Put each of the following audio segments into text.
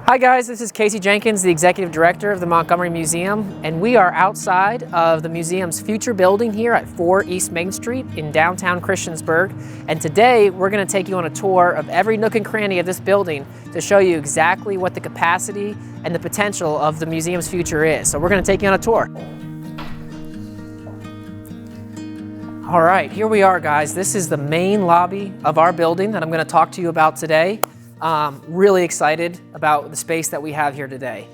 Hi guys, this is Casey Jenkins, the Executive Director of the Montgomery Museum, and we are outside of the museum's future building here at 4 East Main Street in downtown Christiansburg. And today we're going to take you on a tour of every nook and cranny of this building to show you exactly what the capacity and the potential of the museum's future is. So we're going to take you on a tour. All right, here we are guys. This is the main lobby of our building that I'm going to talk to you about today. Really excited about the space that we have here today.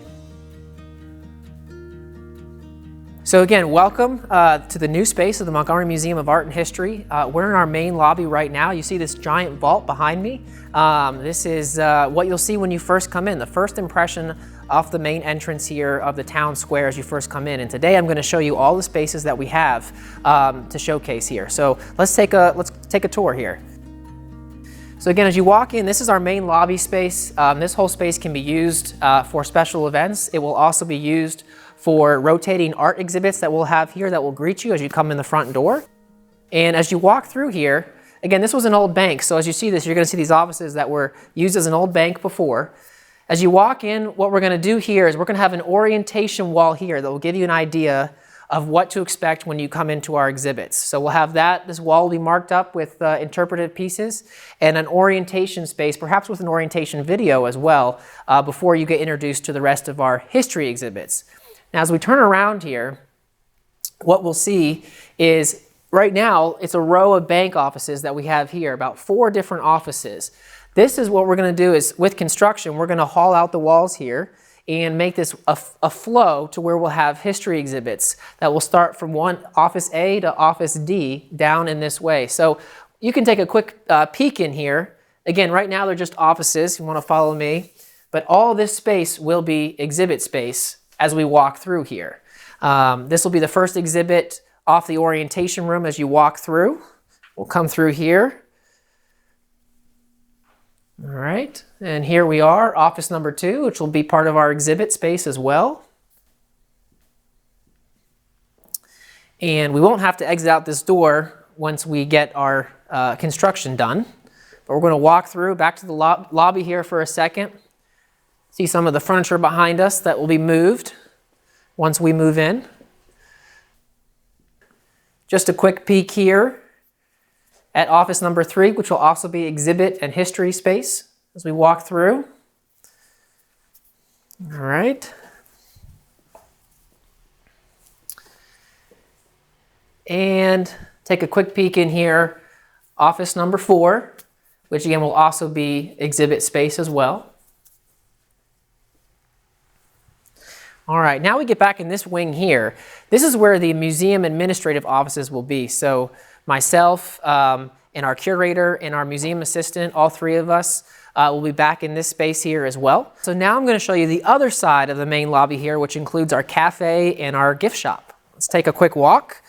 So again, welcome to the new space of the Montgomery Museum of Art and History. We're in our main lobby right now. You see this giant vault behind me. This is what you'll see when you first come in, the first impression off the main entrance here of the town square as you first come in. And today I'm going to show you all the spaces that we have to showcase here. So let's take a tour here. So again, as you walk in, this is our main lobby space. This whole space can be used for special events. It will also be used for rotating art exhibits that we'll have here that will greet you as you come in the front door. And as you walk through here, again, this was an old bank. So as you see this, you're going to see these offices that were used as an old bank before. As you walk in, what we're going to do here is we're going to have an orientation wall here that will give you an idea of what to expect when you come into our exhibits. So we'll have this wall will be marked up with interpretive pieces and an orientation space, perhaps with an orientation video as well, before you get introduced to the rest of our history exhibits. Now, as we turn around here, what we'll see is right now, it's a row of bank offices that we have here, about 4 different offices. This is what we're gonna do is, with construction, we're gonna haul out the walls here and make this a flow to where we'll have history exhibits that will start from office A to office D down in this way. So you can take a quick peek in here. Again, right now they're just offices. You want to follow me. But all this space will be exhibit space as we walk through here. This will be the first exhibit off the orientation room as you walk through. We'll come through here. All right, and here we are, office number 2, which will be part of our exhibit space as well. And we won't have to exit out this door once we get our construction done. But we're going to walk through back to the lobby here for a second. See some of the furniture behind us that will be moved once we move in. Just a quick peek here at office number 3, which will also be exhibit and history space as we walk through. All right. And take a quick peek in here, office number 4, which again will also be exhibit space as well. All right, now we get back in this wing here. This is where the museum administrative offices will be. So myself and our curator and our museum assistant, all 3 of us, will be back in this space here as well. So now I'm going to show you the other side of the main lobby here, which includes our cafe and our gift shop. Let's take a quick walk.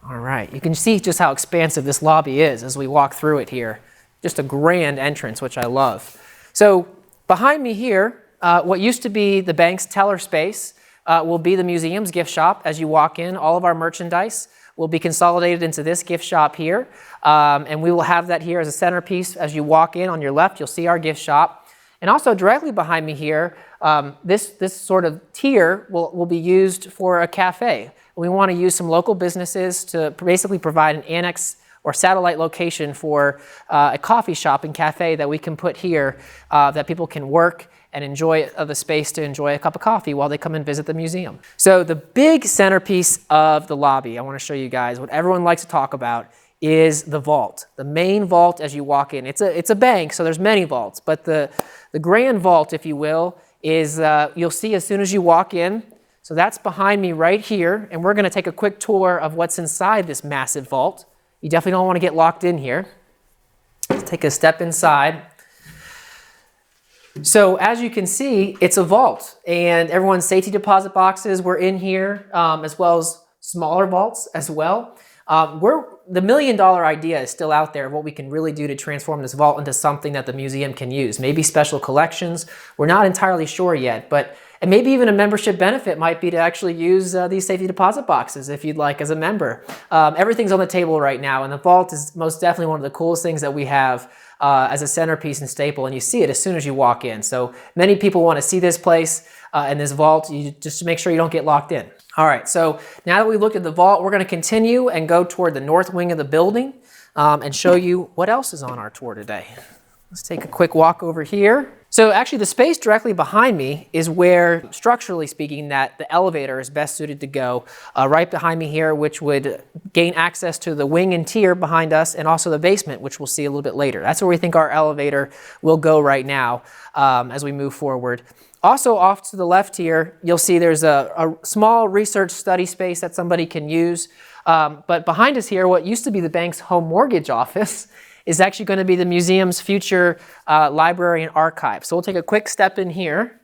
All right, you can see just how expansive this lobby is as we walk through it here. Just a grand entrance, which I love. So behind me here, what used to be the bank's teller space will be the museum's gift shop. As you walk in, all of our merchandise will be consolidated into this gift shop here. And we will have that here as a centerpiece. As you walk in on your left, you'll see our gift shop. And also directly behind me here, this sort of tier will be used for a cafe. We want to use some local businesses to basically provide an annex or satellite location for a coffee shop and cafe that we can put here that people can work and enjoy the space to enjoy a cup of coffee while they come and visit the museum. So the big centerpiece of the lobby, I want to show you guys, what everyone likes to talk about is the vault. The main vault as you walk in. It's a bank, so there's many vaults, but the grand vault, if you will, is you'll see as soon as you walk in. So that's behind me right here, and we're going to take a quick tour of what's inside this massive vault. You definitely don't want to get locked in here. Let's take a step inside. So as you can see, it's a vault, and everyone's safety deposit boxes were in here, as well as smaller vaults as well. The $1 million idea is still out there of what we can really do to transform this vault into something that the museum can use. Maybe special collections. We're not entirely sure yet, but and maybe even a membership benefit might be to actually use these safety deposit boxes if you'd like as a member. Everything's on the table right now, and the vault is most definitely one of the coolest things that we have as a centerpiece and staple, and you see it as soon as you walk in. So many people want to see this place and this vault, just to make sure you don't get locked in. All right, so now that we looked at the vault, we're going to continue and go toward the north wing of the building and show you what else is on our tour today. Let's take a quick walk over here. So actually the space directly behind me is where, structurally speaking, that the elevator is best suited to go. Right behind me here, which would gain access to the wing and tier behind us, and also the basement, which we'll see a little bit later. That's where we think our elevator will go right now as we move forward. Also off to the left here, you'll see there's a small research study space that somebody can use. But behind us here, what used to be the bank's home mortgage office is actually going to be the museum's future library and archive. So we'll take a quick step in here.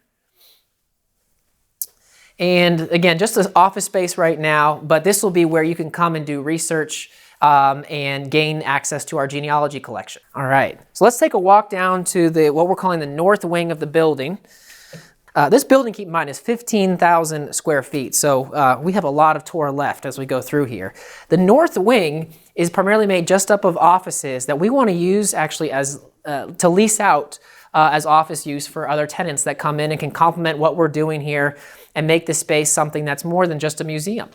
And again, just an office space right now, but this will be where you can come and do research and gain access to our genealogy collection. All right, so let's take a walk down to what we're calling the north wing of the building. This building, keep in mind, is 15,000 square feet, so we have a lot of tour left as we go through here. The north wing is primarily made just up of offices that we want to use actually as to lease out as office use for other tenants that come in and can complement what we're doing here and make this space something that's more than just a museum.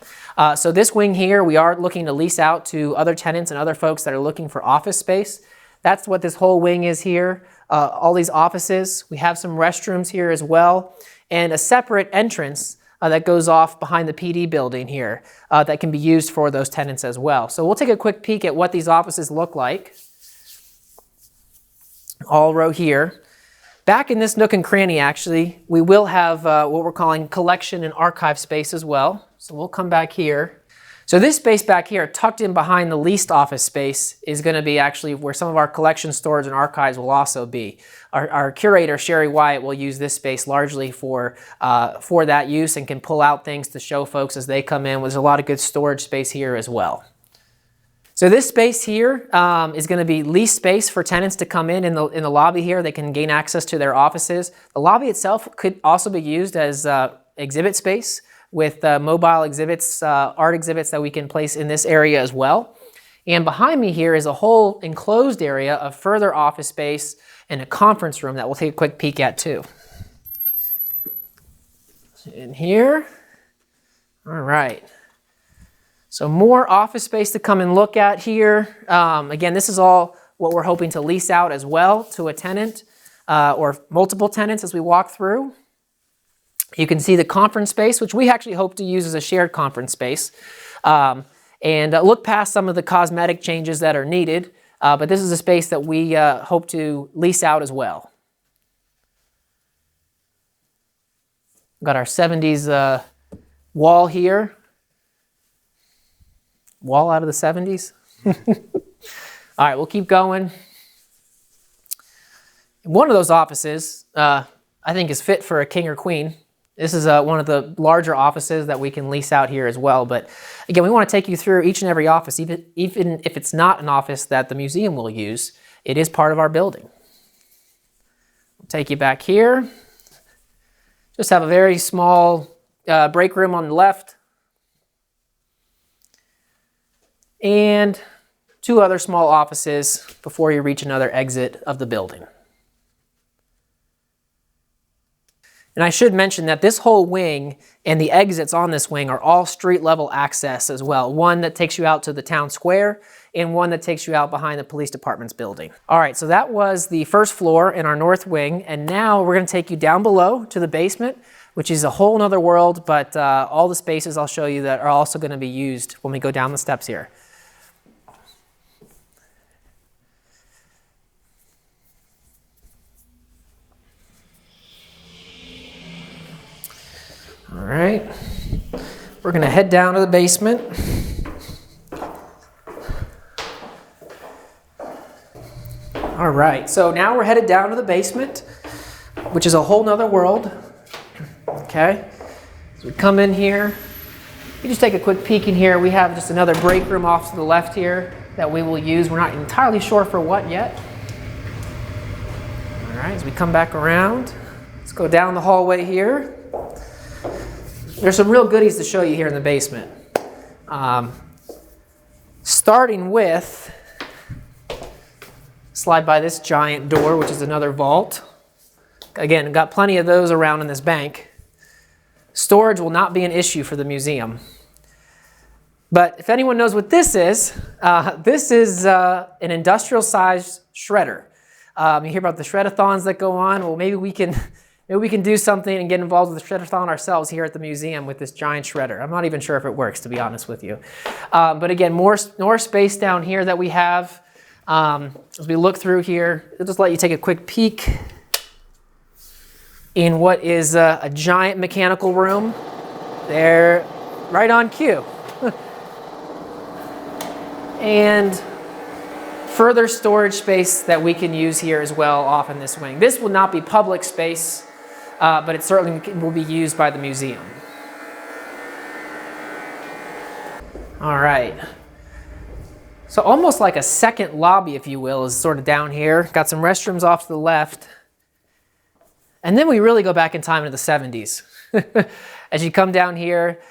So this wing here, we are looking to lease out to other tenants and other folks that are looking for office space. That's what this whole wing is here. All these offices. We have some restrooms here as well, and a separate entrance that goes off behind the PD building here that can be used for those tenants as well. So we'll take a quick peek at what these offices look like. All row here. Back in this nook and cranny, actually, we will have what we're calling collection and archive space as well. So we'll come back here. So this space back here, tucked in behind the leased office space, is going to be actually where some of our collection storage and archives will also be. Our curator, Sherry Wyatt, will use this space largely for that use and can pull out things to show folks as they come in. There's a lot of good storage space here as well. So this space here is going to be leased space for tenants to come in the lobby here. They can gain access to their offices. The lobby itself could also be used as exhibit space, with mobile exhibits, art exhibits that we can place in this area as well. And behind me here is a whole enclosed area of further office space and a conference room that we'll take a quick peek at too. In here, all right. So more office space to come and look at here. Again, this is all what we're hoping to lease out as well to a tenant or multiple tenants as we walk through. You can see the conference space, which we actually hope to use as a shared conference space, and look past some of the cosmetic changes that are needed, but this is a space that we hope to lease out as well. We've got our 70s wall here. Wall out of the 70s. All right, we'll keep going. One of those offices, I think, is fit for a king or queen. This is one of the larger offices that we can lease out here as well. But again, we want to take you through each and every office, even if it's not an office that the museum will use. It is part of our building. We'll take you back here. Just have a very small break room on the left. And two other small offices before you reach another exit of the building. And I should mention that this whole wing and the exits on this wing are all street level access as well. One that takes you out to the town square and one that takes you out behind the police department's building. All right, so that was the first floor in our north wing. And now we're gonna take you down below to the basement, which is a whole nother world, but all the spaces I'll show you that are also gonna be used when we go down the steps here. All right, we're gonna head down to the basement. All right, so now we're headed down to the basement, which is a whole nother world, okay? So we come in here, you just take a quick peek in here. We have just another break room off to the left here that we will use. We're not entirely sure for what yet. All right, as we come back around, let's go down the hallway here. There's some real goodies to show you here in the basement. Starting with Slide by this giant door, which is another vault. Again, got plenty of those around in this bank. Storage will not be an issue for the museum. But if anyone knows what this is an industrial-sized shredder. You hear about the shred-a-thons that go on. Well, maybe we can do something and get involved with the shred-a-thon ourselves here at the museum with this giant shredder. I'm not even sure if it works, to be honest with you. But again, more space down here that we have. As we look through here, I'll just let you take a quick peek in what is a giant mechanical room. They're right on cue. And further storage space that we can use here as well off in this wing. This will not be public space, but it certainly will be used by the museum. All right. So almost like a second lobby, if you will, is sort of down here. Got some restrooms off to the left. And then we really go back in time into the 70s. As you come down here,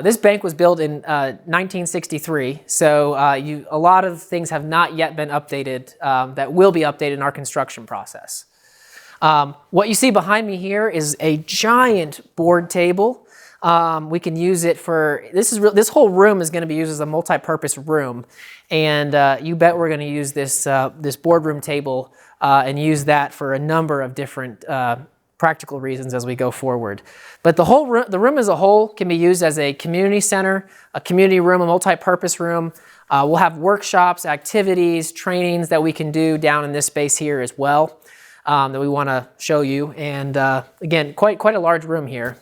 this bank was built in 1963, so a lot of things have not yet been updated that will be updated in our construction process. What you see behind me here is a giant board table. We can use it for, this whole room is going to be used as a multi-purpose room, and you bet we're going to use this boardroom table and use that for a number of different practical reasons as we go forward. But the room as a whole can be used as a community center, a community room, a multi-purpose room. We'll have workshops, activities, trainings that we can do down in this space here as well that we want to show you. And again, quite a large room here.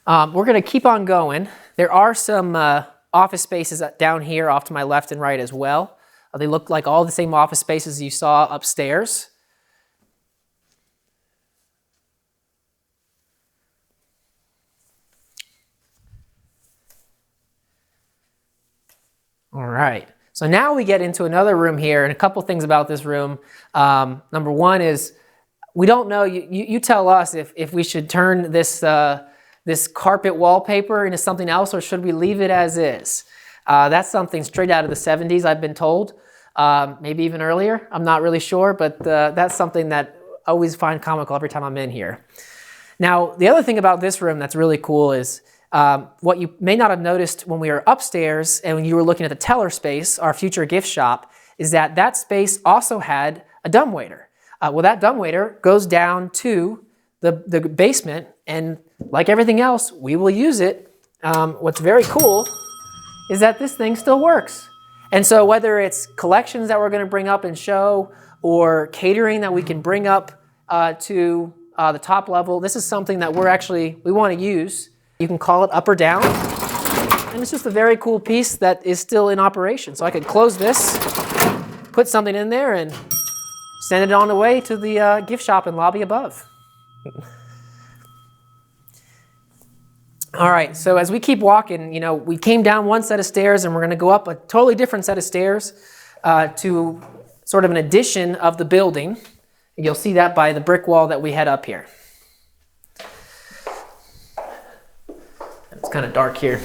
We're going to keep on going. There are some office spaces down here off to my left and right as well. They look like all the same office spaces you saw upstairs. All right, so now we get into another room here, and a couple things about this room. Number one is, we don't know, you tell us if we should turn this carpet wallpaper into something else, or should we leave it as is? That's something straight out of the 70s, I've been told, maybe even earlier. I'm not really sure, but that's something that I always find comical every time I'm in here. Now, the other thing about this room that's really cool is, what you may not have noticed when we were upstairs and when you were looking at the teller space, our future gift shop, is that space also had a dumbwaiter. Well, that dumbwaiter goes down to the basement, and like everything else, we will use it. What's very cool is that this thing still works. And so whether it's collections that we're going to bring up and show, or catering that we can bring up to the top level, this is something that we want to use. You can call it up or down, and it's just a very cool piece that is still in operation. So I could close this, put something in there, and send it on the way to the gift shop and lobby above. All right, so as we keep walking, we came down one set of stairs, and we're going to go up a totally different set of stairs to sort of an addition of the building. You'll see that by the brick wall that we had up here. It's kind of dark here.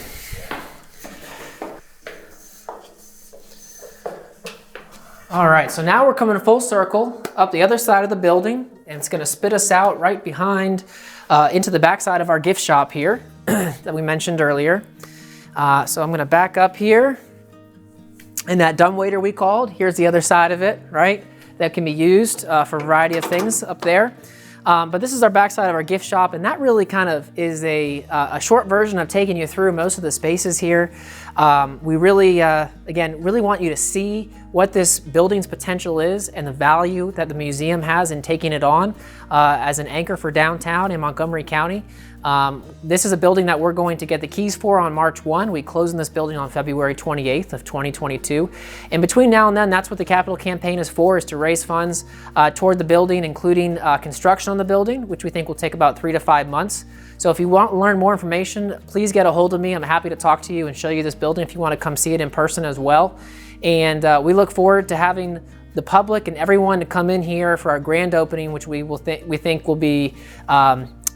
All right, so now we're coming full circle up the other side of the building, and it's going to spit us out right behind into the back side of our gift shop here that we mentioned earlier. So I'm going to back up here, and that dumbwaiter we called, here's the other side of it, right? That can be used for a variety of things up there. But this is our backside of our gift shop, and that really kind of is a short version of taking you through most of the spaces here. We really, again, really want you to see what this building's potential is and the value that the museum has in taking it on as an anchor for downtown in Montgomery County. This is a building that we're going to get the keys for on March 1. We close in this building on February 28th of 2022. And between now and then, that's what the capital campaign is for, is to raise funds toward the building, including construction on the building, which we think will take about 3 to 5 months. So if you want to learn more information, please get a hold of me. I'm happy to talk to you and show you this building if you want to come see it in person as well. And we look forward to having the public and everyone to come in here for our grand opening, which we think will be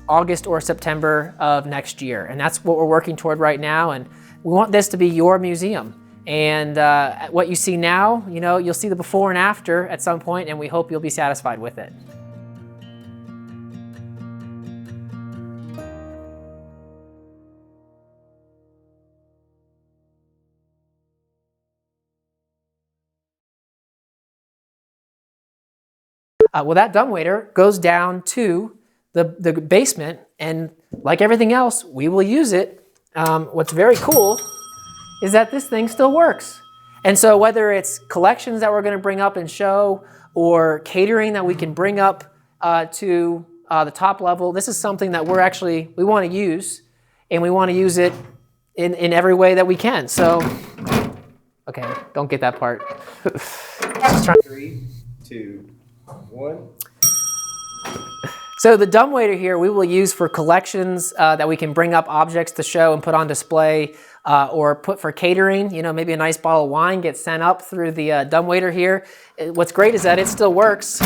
August or September of next year. And that's what we're working toward right now. And we want this to be your museum. And what you see now, you'll see the before and after at some point, and we hope you'll be satisfied with it. Well, that dumbwaiter goes down to the basement, and like everything else, we will use it. What's very cool is that this thing still works. And so whether it's collections that we're going to bring up and show, or catering that we can bring up to the top level, this is something that we want to use, and we want to use it in every way that we can. So, okay, don't get that part. Just trying. 3, 2, 1. So the dumbwaiter here we will use for collections that we can bring up objects to show and put on display, or put for catering. Maybe a nice bottle of wine gets sent up through the dumbwaiter here. What's great is that it still works.